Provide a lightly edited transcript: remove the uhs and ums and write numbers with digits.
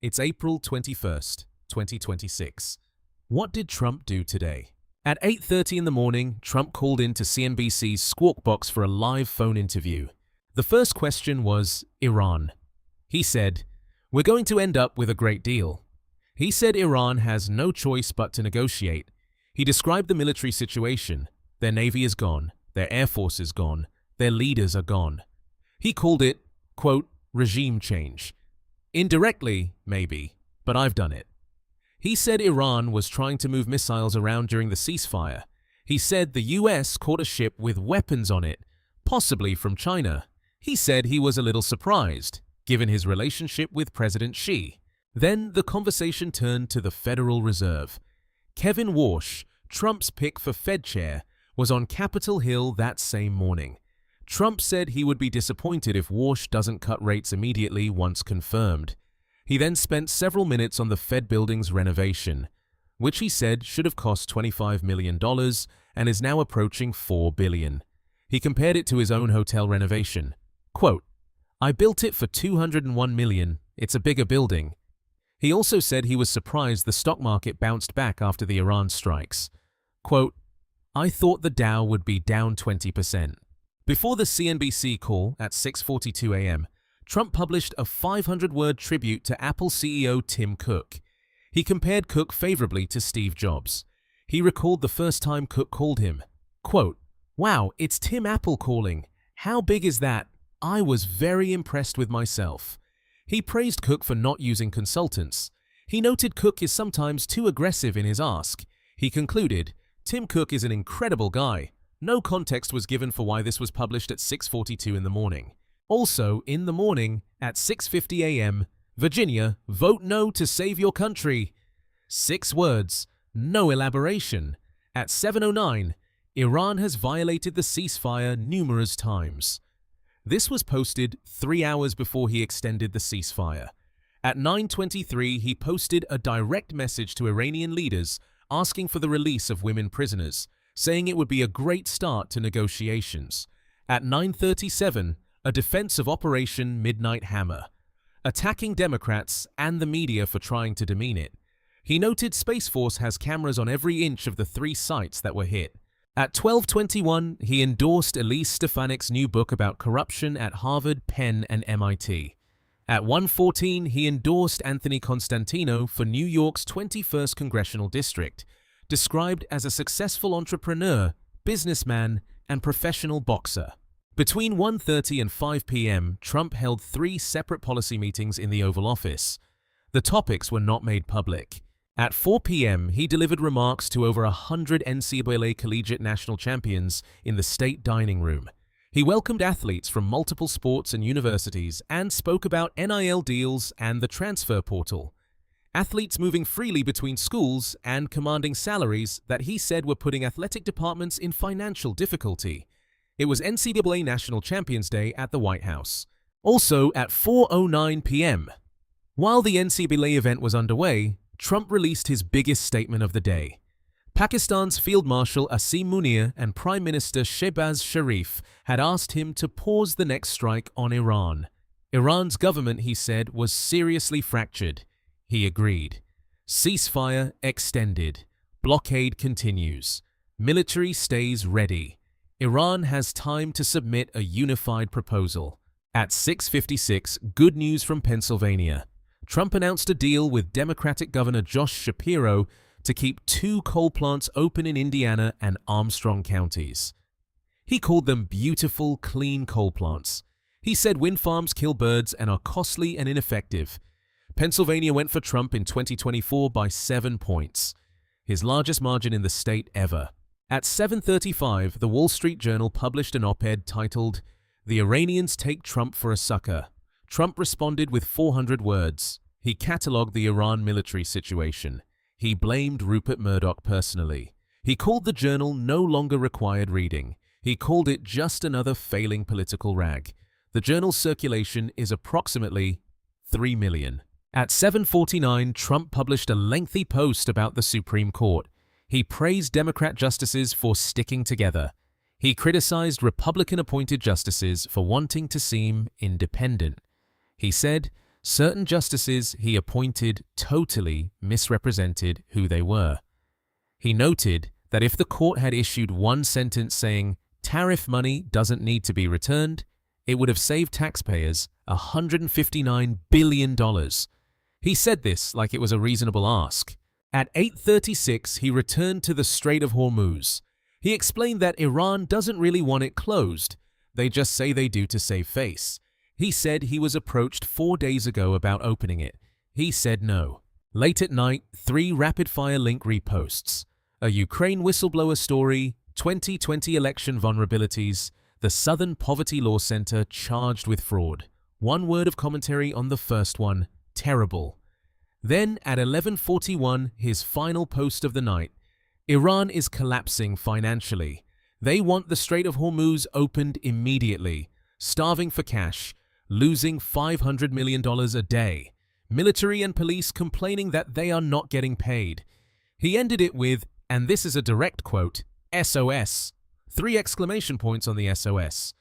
It's April 21st, 2026. What did Trump do today? At 8:30 in the morning, Trump called into CNBC's Squawk Box for a live phone interview. The first question was Iran. He said, "We're going to end up with a great deal." He said Iran has no choice but to negotiate. He described the military situation. Their navy is gone. Their air force is gone. Their leaders are gone. He called it, quote, regime change. Indirectly, maybe, but I've done it. He said Iran was trying to move missiles around during the ceasefire. He said the US caught a ship with weapons on it, possibly from China. He said he was a little surprised, given his relationship with President Xi. Then the conversation turned to the Federal Reserve. Kevin Warsh, Trump's pick for Fed chair, was on Capitol Hill that same morning. Trump said he would be disappointed if Warsh doesn't cut rates immediately once confirmed. He then spent several minutes on the Fed building's renovation, which he said should have cost $25 million and is now approaching $4 billion. He compared it to his own hotel renovation. Quote, "I built it for $201 million. It's a bigger building." He also said he was surprised the stock market bounced back after the Iran strikes. Quote, "I thought the Dow would be down 20%. Before the CNBC call at 6:42 a.m., Trump published a 500-word tribute to Apple CEO Tim Cook. He compared Cook favorably to Steve Jobs. He recalled the first time Cook called him. Quote, "Wow, it's Tim Apple calling. How big is that? I was very impressed with myself." He praised Cook for not using consultants. He noted Cook is sometimes too aggressive in his ask. He concluded, "Tim Cook is an incredible guy." No context was given for why this was published at 6:42 in the morning. Also, in the morning, at 6:50 a.m., Virginia, vote no to save your country. 6 words, no elaboration. At 7:09, Iran has violated the ceasefire numerous times. This was posted 3 hours before he extended the ceasefire. At 9:23, he posted a direct message to Iranian leaders asking for the release of women prisoners, saying it would be a great start to negotiations. At 9:37, a defense of Operation Midnight Hammer, attacking Democrats and the media for trying to demean it. He noted Space Force has cameras on every inch of the 3 sites that were hit. At 12:21, he endorsed Elise Stefanik's new book about corruption at Harvard, Penn, and MIT. At 1:14, he endorsed Anthony Constantino for New York's 21st Congressional District, described as a successful entrepreneur, businessman, and professional boxer. Between 1:30 and 5 p.m., Trump held 3 separate policy meetings in the Oval Office. The topics were not made public. At 4 p.m., he delivered remarks to over 100 NCAA collegiate national champions in the state dining room. He welcomed athletes from multiple sports and universities and spoke about NIL deals and the transfer portal. Athletes moving freely between schools and commanding salaries that he said were putting athletic departments in financial difficulty. It was NCAA National Champions Day at the White House. Also at 4:09 p.m., while the NCAA event was underway, Trump released his biggest statement of the day. Pakistan's Field Marshal Asim Munir and Prime Minister Shehbaz Sharif had asked him to pause the next strike on Iran. Iran's government, he said, was seriously fractured. He agreed. Ceasefire extended. Blockade continues. Military stays ready. Iran has time to submit a unified proposal. At 6:56, good news from Pennsylvania. Trump announced a deal with Democratic Governor Josh Shapiro to keep 2 coal plants open in Indiana and Armstrong counties. He called them beautiful, clean coal plants. He said wind farms kill birds and are costly and ineffective. Pennsylvania went for Trump in 2024 by 7 points, his largest margin in the state ever. At 7:35, the Wall Street Journal published an op-ed titled, "The Iranians Take Trump for a Sucker." Trump responded with 400 words. He catalogued the Iran military situation. He blamed Rupert Murdoch personally. He called the journal no longer required reading. He called it just another failing political rag. The journal's circulation is approximately 3 million. At 7:49, Trump published a lengthy post about the Supreme Court. He praised Democrat justices for sticking together. He criticized Republican-appointed justices for wanting to seem independent. He said, Certain justices he appointed totally misrepresented who they were. He noted that if the court had issued one sentence saying tariff money doesn't need to be returned, it would have saved taxpayers $159 billion. He said this like it was a reasonable ask. At 8:36, he returned to the Strait of Hormuz. He explained that Iran doesn't really want it closed. They just say they do to save face. He said he was approached 4 days ago about opening it. He said no. Late at night, 3 rapid-fire link reposts. A Ukraine whistleblower story, 2020 election vulnerabilities, the Southern Poverty Law Center charged with fraud. One word of commentary on the first one, terrible. Then at 11:41, his final post of the night, Iran is collapsing financially. They want the Strait of Hormuz opened immediately, starving for cash, losing $500 million a day. Military and police complaining that they are not getting paid. He ended it with, and this is a direct quote, SOS. 3 exclamation points on the SOS.